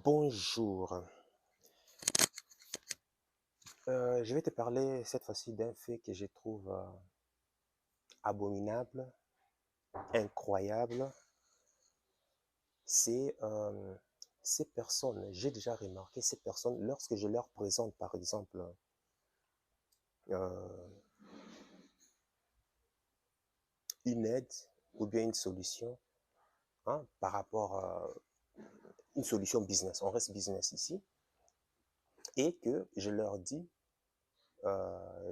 Bonjour. Je vais te parler cette fois-ci d'un fait que je trouve abominable, incroyable. C'est ces personnes, j'ai déjà remarqué ces personnes, lorsque je leur présente par exemple euh, une aide ou bien une solution, hein, par rapport à une solution business, on reste business ici, et que je leur dis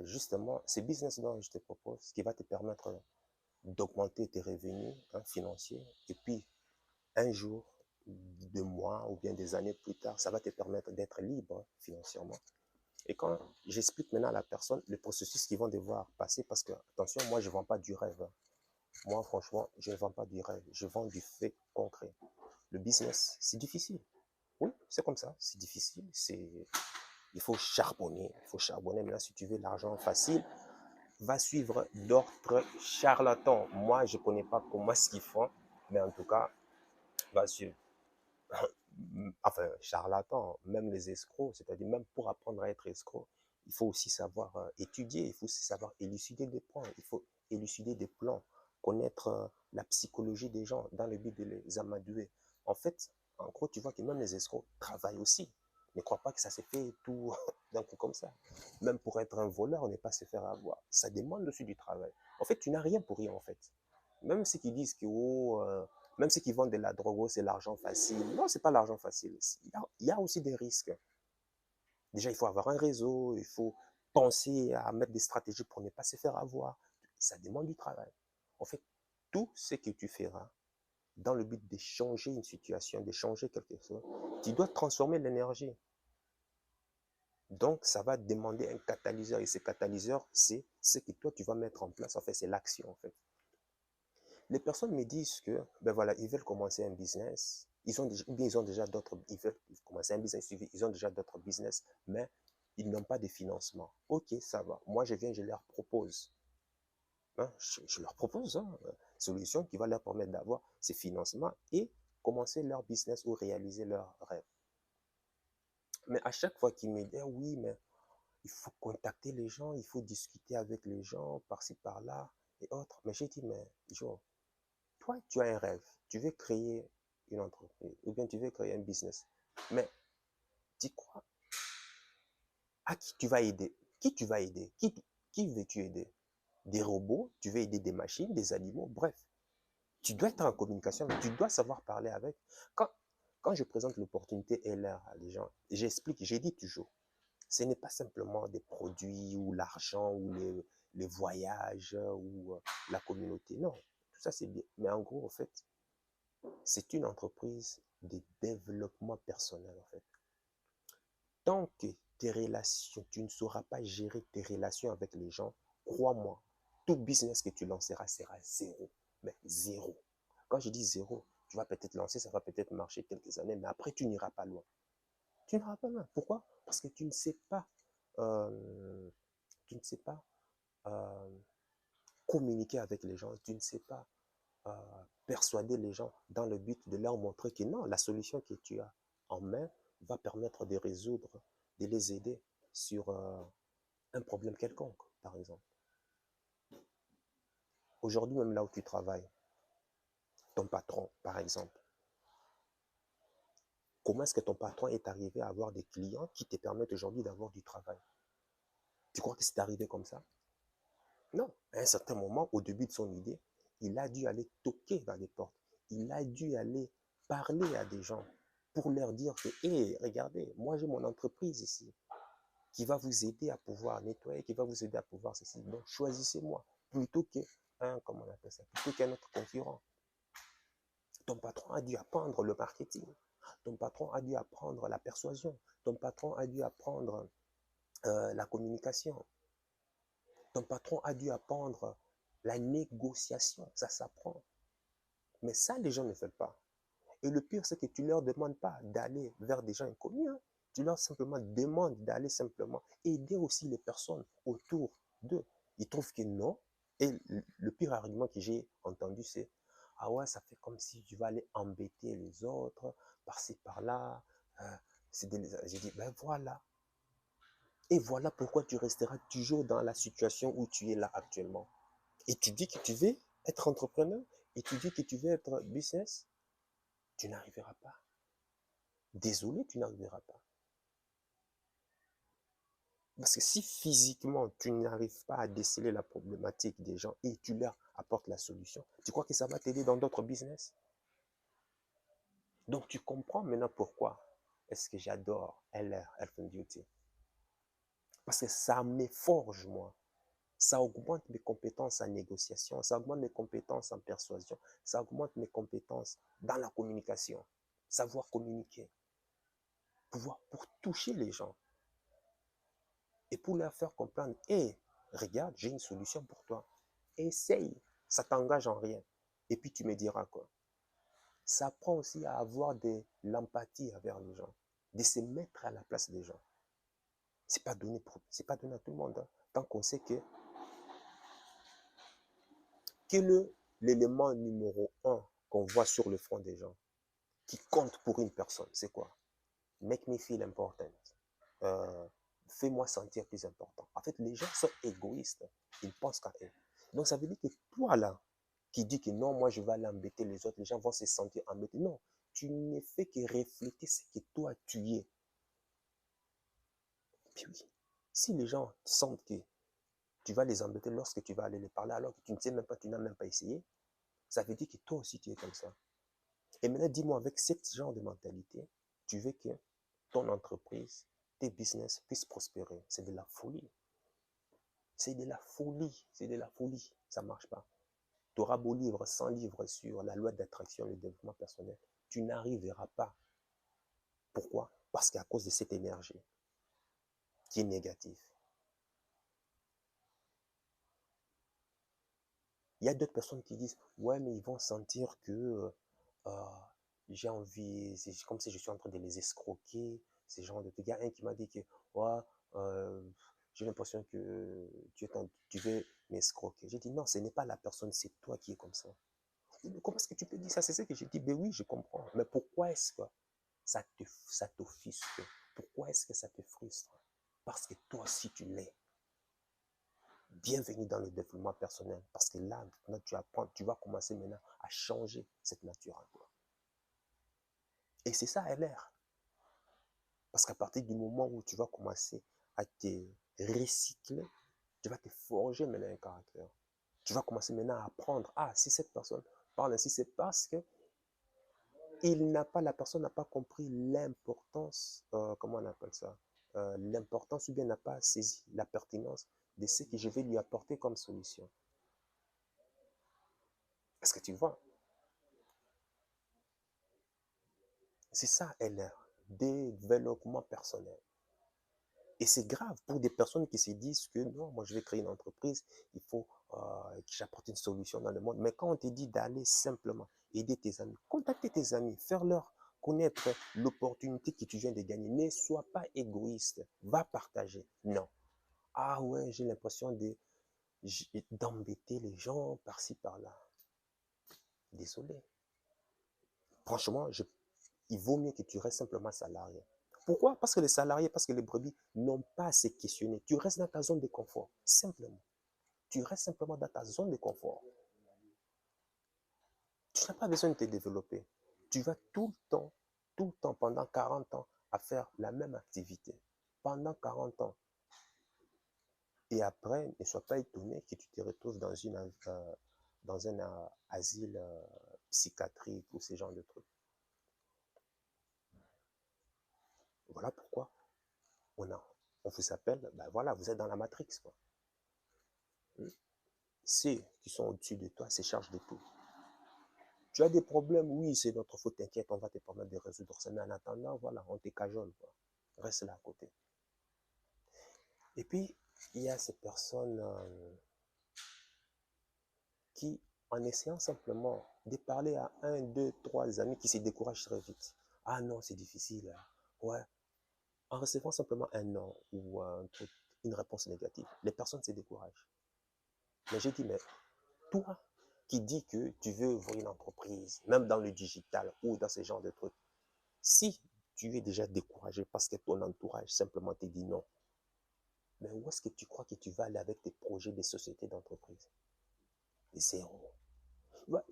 justement, c'est business dont je te propose, qui va te permettre d'augmenter tes revenus financiers, et puis un jour, 2 mois ou bien des années plus tard, ça va te permettre d'être libre financièrement. Et quand j'explique maintenant à la personne le processus qu'ils vont devoir passer, parce que, attention, moi, je ne vends pas du rêve. Moi, franchement, je ne vends pas du rêve. Je vends du fait concret. Le business, c'est difficile. Oui, c'est comme ça. C'est difficile. Il faut charbonner. Il faut charbonner. Maintenant, si tu veux l'argent facile, va suivre d'autres charlatans. Moi, je ne connais pas comment ce qu'ils font, mais en tout cas, va suivre. Enfin, charlatan, même les escrocs, c'est-à-dire même pour apprendre à être escroc, il faut aussi savoir étudier, il faut aussi savoir élucider des points, il faut élucider des plans, connaître la psychologie des gens dans le but de les amadouer. En fait, en gros, tu vois que même les escrocs travaillent aussi. Ne crois pas que ça s'est fait tout d'un coup comme ça. Même pour être un voleur, on n'est pas se faire avoir. Ça demande aussi du travail. En fait, tu n'as rien pour rien, en fait. Même ceux qui disent que, même ceux qui vendent de la drogue, oh, c'est l'argent facile. Non, c'est pas l'argent facile. Il y a aussi des risques. Déjà, il faut avoir un réseau, il faut penser à mettre des stratégies pour ne pas se faire avoir. Ça demande du travail. En fait, tout ce que tu feras dans le but de changer une situation, de changer quelque chose, tu dois transformer l'énergie. Donc, ça va demander un catalyseur. Et ce catalyseur, c'est ce que toi, tu vas mettre en place. En fait, c'est l'action, en fait. Les personnes me disent que, ben voilà, ils veulent commencer un business, ils ont déjà d'autres, ils veulent commencer un business, ils ont déjà d'autres business, mais ils n'ont pas de financement. Ok, ça va. Moi, je viens, je leur propose. Hein, je leur propose une solution qui va leur permettre d'avoir ces financements et commencer leur business ou réaliser leur rêve. Mais à chaque fois qu'ils me disent, ah oui, mais il faut contacter les gens, il faut discuter avec les gens, par-ci, par-là, et autres. Mais j'ai dit, mais Joe, toi, tu as un rêve, tu veux créer une entreprise, ou bien tu veux créer un business. Mais dis quoi? À qui tu vas aider? Qui tu vas aider? Qui veux-tu aider? Des robots? Tu veux aider des machines, des animaux? Bref, tu dois être en communication, tu dois savoir parler avec. Quand, quand je présente l'opportunité LR à des gens, j'explique, j'ai dit toujours, ce n'est pas simplement des produits ou l'argent ou les voyages ou la communauté. Non, tout ça c'est bien. Mais en gros, en fait, c'est une entreprise de développement personnel, en fait. Tant que tes relations, tu ne sauras pas gérer tes relations avec les gens, crois-moi, tout business que tu lanceras sera zéro. Mais zéro. Quand je dis zéro, tu vas peut-être lancer, ça va peut-être marcher quelques années, mais après, tu n'iras pas loin. Tu n'iras pas loin. Pourquoi? Parce que euh, tu ne sais pas euh, communiquer avec les gens, tu ne sais pas euh, persuader les gens dans le but de leur montrer que non, la solution que tu as en main va permettre de résoudre, de les aider sur un problème quelconque, par exemple. Aujourd'hui, même là où tu travailles, ton patron, par exemple, comment est-ce que ton patron est arrivé à avoir des clients qui te permettent aujourd'hui d'avoir du travail? Tu crois que c'est arrivé comme ça? Non. À un certain moment, au début de son idée, il a dû aller toquer dans les portes. Il a dû aller parler à des gens pour leur dire que, hé, regardez, moi j'ai mon entreprise ici qui va vous aider à pouvoir nettoyer, qui va vous aider à pouvoir ceci. Donc choisissez-moi plutôt comment on appelle ça, plutôt qu'un autre concurrent. Ton patron a dû apprendre le marketing. Ton patron a dû apprendre la persuasion. Ton patron a dû apprendre la communication. Ton patron a dû apprendre la négociation. Ça s'apprend. Mais ça, les gens ne veulent pas. Et le pire, c'est que tu ne leur demandes pas d'aller vers des gens inconnus. Hein. Tu leur simplement demandes d'aller simplement aider aussi les personnes autour d'eux. Ils trouvent que non. Et le pire argument que j'ai entendu, c'est ah ouais, ça fait comme si tu vas aller embêter les autres, par-ci, par-là. J'ai dit, ben voilà. Et voilà pourquoi tu resteras toujours dans la situation où tu es là actuellement. Et tu dis que tu veux être entrepreneur, et tu dis que tu veux être business, tu n'arriveras pas. Désolé, tu n'arriveras pas. Parce que si physiquement, tu n'arrives pas à déceler la problématique des gens et tu leur apportes la solution, tu crois que ça va t'aider dans d'autres business? Donc, tu comprends maintenant pourquoi est-ce que j'adore LR, Health and Beauty. Parce que ça me forge, moi. Ça augmente mes compétences en négociation, ça augmente mes compétences en persuasion, ça augmente mes compétences dans la communication. Savoir communiquer, pouvoir pour toucher les gens et pour leur faire comprendre, hé, regarde, j'ai une solution pour toi. Essaye, ça t'engage en rien. Et puis tu me diras quoi. Ça apprend aussi à avoir de l'empathie envers les gens, de se mettre à la place des gens. C'est pas donné à tout le monde. Hein. Tant qu'on sait que quel est l'élément numéro un qu'on voit sur le front des gens, qui compte pour une personne, c'est quoi? Make me feel important. Euh, Fais-moi sentir plus important. En fait, les gens sont égoïstes. Ils pensent qu'à eux. Donc, ça veut dire que toi, là, qui dis que non, moi, je vais aller embêter les autres, les gens vont se sentir embêtés. Non, tu ne fais que refléter ce que toi, tu es. Puis oui, si les gens sentent que tu vas les embêter lorsque tu vas aller les parler, alors que tu ne sais même pas, tu n'as même pas essayé, ça veut dire que toi aussi, tu es comme ça. Et maintenant, dis-moi, avec ce genre de mentalité, tu veux que ton entreprise, tes business puissent prospérer. C'est de la folie. C'est de la folie. C'est de la folie. Ça ne marche pas. Tu auras beau livre, 100 livres sur la loi d'attraction et le développement personnel. Tu n'arriveras pas. Pourquoi? Parce qu'à cause de cette énergie qui est négative. Il y a d'autres personnes qui disent, ouais, mais ils vont sentir que euh, j'ai envie, c'est comme si je suis en train de les escroquer, ces gens de... Il y a un qui m'a dit que, ouais, euh, j'ai l'impression que tu veux m'escroquer. J'ai dit, non, ce n'est pas la personne, c'est toi qui es comme ça. Comment est-ce que tu peux dire ça? C'est ce que j'ai dit. Ben oui, je comprends. Mais pourquoi est-ce que ça t'offusque? Pourquoi est-ce que ça te frustre? Parce que toi aussi, tu l'es. Bienvenue dans le développement personnel. Parce que là, maintenant, tu apprends, tu vas commencer maintenant à changer cette nature en toi. Et c'est ça, LR. Parce qu'à partir du moment où tu vas commencer à te recycler, tu vas te forger maintenant un caractère. Tu vas commencer maintenant à apprendre. Ah, si cette personne parle ainsi, c'est parce que la personne n'a pas compris l'importance, comment on appelle ça, l'importance ou bien n'a pas saisi la pertinence de ce que je vais lui apporter comme solution. Est-ce que tu vois? C'est ça, LR, développement personnel. Et c'est grave pour des personnes qui se disent que non, moi je vais créer une entreprise, il faut que j'apporte une solution dans le monde. Mais quand on te dit d'aller simplement aider tes amis, contacter tes amis, faire leur connaître l'opportunité que tu viens de gagner, ne sois pas égoïste, va partager. Non. Ah ouais, j'ai l'impression d'embêter les gens par-ci, par-là. Désolé. Franchement, il vaut mieux que tu restes simplement salarié. Pourquoi? Parce que les salariés, parce que les brebis n'ont pas à se questionner. Tu restes dans ta zone de confort, simplement. Tu restes simplement dans ta zone de confort. Tu n'as pas besoin de te développer. Tu vas tout le temps, pendant 40 ans, à faire la même activité. Pendant 40 ans. Et après, ne sois pas étonné que tu te retrouves dans un asile psychiatrique ou ce genre de trucs. Voilà pourquoi on vous appelle, ben voilà, vous êtes dans la matrix, quoi. Ceux qui sont au-dessus de toi se chargent de tout. Tu as des problèmes, oui, c'est notre faute, t'inquiète, on va te permettre de résoudre ça. Mais en attendant, voilà, on te cajole, quoi. Reste là à côté. Et puis, il y a ces personnes qui, en essayant simplement de parler à un, deux, trois amis qui se découragent très vite. Ah non, c'est difficile. Ouais. En recevant simplement un non ou une réponse négative, les personnes se découragent. Mais j'ai dit, mais toi qui dis que tu veux ouvrir une entreprise, même dans le digital ou dans ce genre de trucs, si tu es déjà découragé parce que ton entourage simplement te dit non. Mais où est-ce que tu crois que tu vas aller avec tes projets de société d'entreprise? Zéro.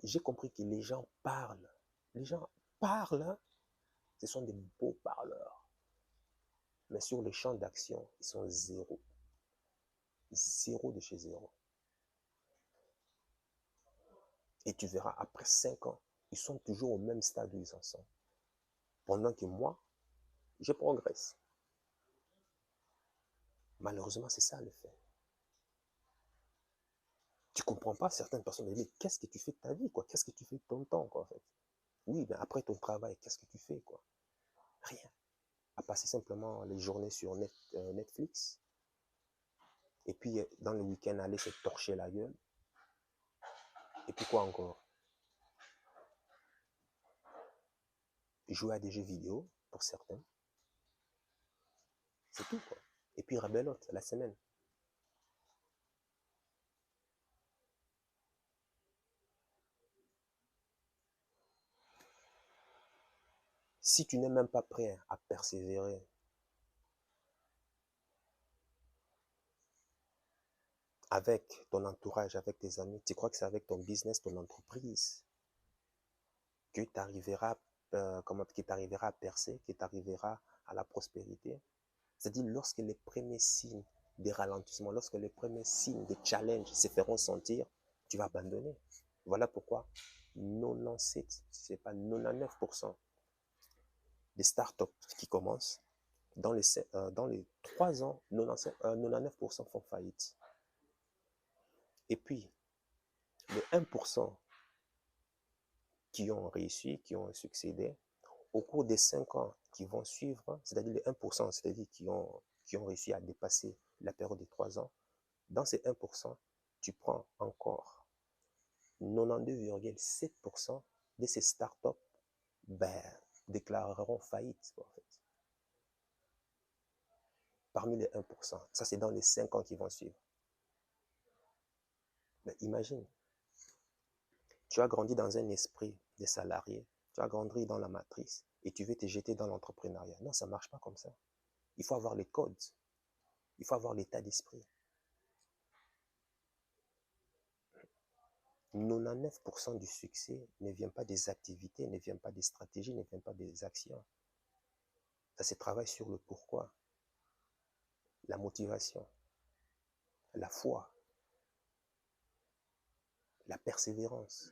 J'ai compris que les gens parlent. Les gens parlent, ce sont des beaux parleurs. Mais sur le champ d'action, ils sont zéro. Zéro de chez zéro. Et tu verras, après 5 ans, ils sont toujours au même stade où ils en sont. Pendant que moi, je progresse. Malheureusement, c'est ça le fait. Tu ne comprends pas, certaines personnes disent, mais qu'est-ce que tu fais de ta vie, quoi? Qu'est-ce que tu fais de ton temps, quoi, en fait? Oui, mais après ton travail, qu'est-ce que tu fais, quoi? Rien. À passer simplement les journées sur Netflix. Et puis, dans le week-end, aller se torcher la gueule. Et puis quoi encore? Jouer à des jeux vidéo, pour certains. C'est tout, quoi. Et puis, rabelote, la semaine. Si tu n'es même pas prêt à persévérer, avec ton entourage, avec tes amis, tu crois que c'est avec ton business, ton entreprise, que tu arriveras, à percer, que tu arriveras à la prospérité? C'est-à-dire, lorsque les premiers signes de ralentissement, lorsque les premiers signes de challenge se feront sentir, tu vas abandonner. Voilà pourquoi 97, c'est pas 99% des startups qui commencent, dans les 3 ans, 99% font faillite. Et puis, les 1% qui ont réussi, qui ont succédé, au cours des 5 ans qui vont suivre, c'est-à-dire les 1%, c'est-à-dire qui ont réussi à dépasser la période de 3 ans, dans ces 1%, tu prends encore 92,7% de ces startups déclareront faillite, en fait. Parmi les 1%, ça c'est dans les 5 ans qui vont suivre. Mais imagine, tu as grandi dans un esprit de salarié, tu as grandi dans la matrice et tu veux te jeter dans l'entrepreneuriat. Non, ça ne marche pas comme ça. Il faut avoir les codes, il faut avoir l'état d'esprit. 99% du succès ne vient pas des activités, ne vient pas des stratégies, ne vient pas des actions. Ça se travaille sur le pourquoi, la motivation, la foi, la persévérance.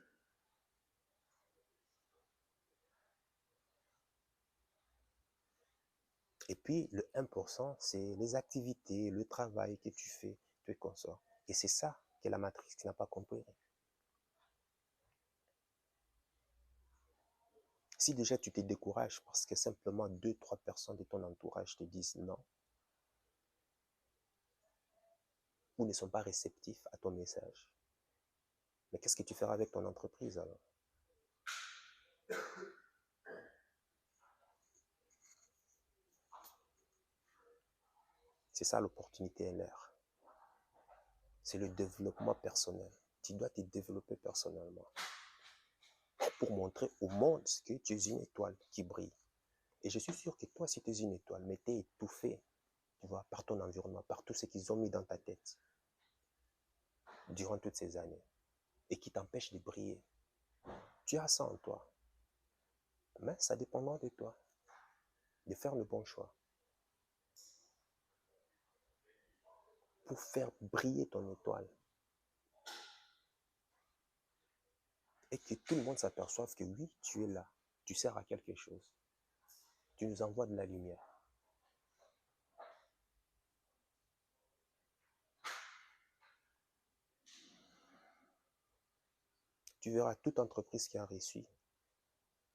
Et puis, le 1%, c'est les activités, le travail que tu fais, tu es consort. Et c'est ça que la matrice n'a pas compris. Si déjà tu te décourages parce que simplement 2-3 personnes de ton entourage te disent non, ou ne sont pas réceptifs à ton message, mais qu'est-ce que tu feras avec ton entreprise alors? C'est ça l'opportunité LR. C'est le développement personnel. Tu dois te développer personnellement pour montrer au monde que tu es une étoile qui brille. Et je suis sûr que toi, si tu es une étoile, mais tu es étouffé, tu vois, par ton environnement, par tout ce qu'ils ont mis dans ta tête durant toutes ces années et qui t'empêche de briller. Tu as ça en toi. Mais ça dépendra de toi de faire le bon choix pour faire briller ton étoile et que tout le monde s'aperçoive que oui, tu es là, tu sers à quelque chose, tu nous envoies de la lumière. Tu verras toute entreprise qui a réussi.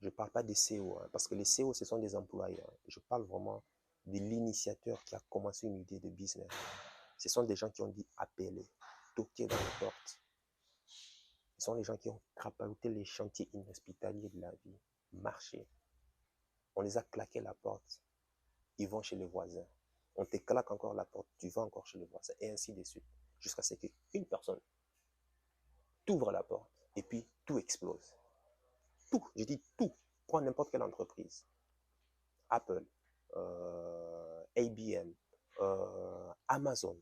Je ne parle pas des CEO, parce que les CEO, ce sont des employeurs. Je parle vraiment de l'initiateur qui a commencé une idée de business. Ce sont des gens qui ont dit appeler, toquer dans les portes. Ce sont les gens qui ont crapahuté les chantiers inhospitaliers de la vie, marché. On les a claqué la porte, ils vont chez les voisins. On te claque encore la porte, tu vas encore chez les voisins, et ainsi de suite. Jusqu'à ce qu'une personne t'ouvre la porte, et puis tout explose. Tout, je dis tout. Prends n'importe quelle entreprise. Apple, IBM, Amazon,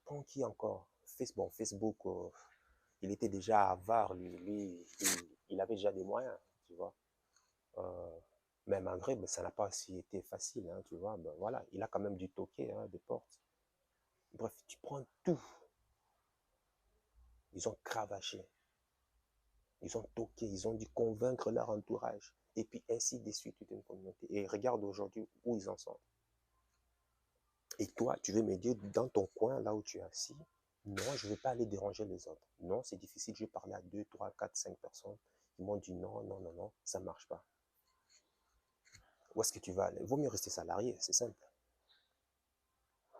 prends qui encore? Facebook, Facebook, il était déjà avare, il avait déjà des moyens, tu vois. Euh, mais malgré, mais ça n'a pas si été facile, hein, tu vois. Ben, voilà, il a quand même dû toquer hein, des portes. Bref, tu prends tout. Ils ont cravaché, ils ont toqué, ils ont dû convaincre leur entourage. Et puis ainsi de suite, toute une communauté. Et regarde aujourd'hui où ils en sont. Et toi, tu veux me dire, dans ton coin, là où tu es assis, non, je ne vais pas aller déranger les autres. Non, c'est difficile. J'ai parlé à 2, 3, 4, 5 personnes. Ils m'ont dit non, non, non, non, ça ne marche pas. Où est-ce que tu vas aller? Il vaut mieux rester salarié, c'est simple.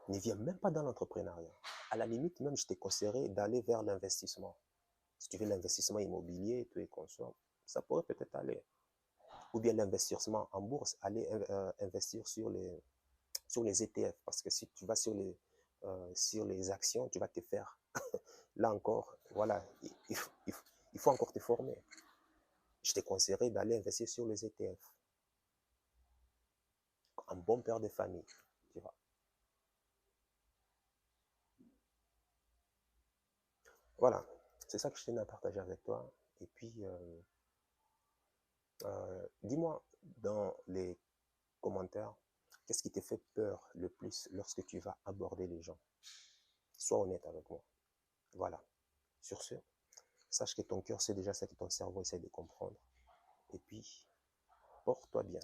Ne viens même pas dans l'entrepreneuriat. À la limite, même, je t'ai conseillé d'aller vers l'investissement. Si tu veux l'investissement immobilier, tout est consort, ça pourrait peut-être aller. Ou bien l'investissement en bourse, aller investir sur les ETF. Parce que si tu vas sur les actions, tu vas te faire. Là encore, voilà, il faut encore te former. Je te conseillerais d'aller investir sur les ETF. Un bon père de famille, tu vois. Voilà, c'est ça que je tenais à partager avec toi. Et puis, dis-moi dans les commentaires, qu'est-ce qui te fait peur le plus lorsque tu vas aborder les gens? Sois honnête avec moi. Voilà. Sur ce, sache que ton cœur sait déjà ce que ton cerveau essaie de comprendre. Et puis, porte-toi bien.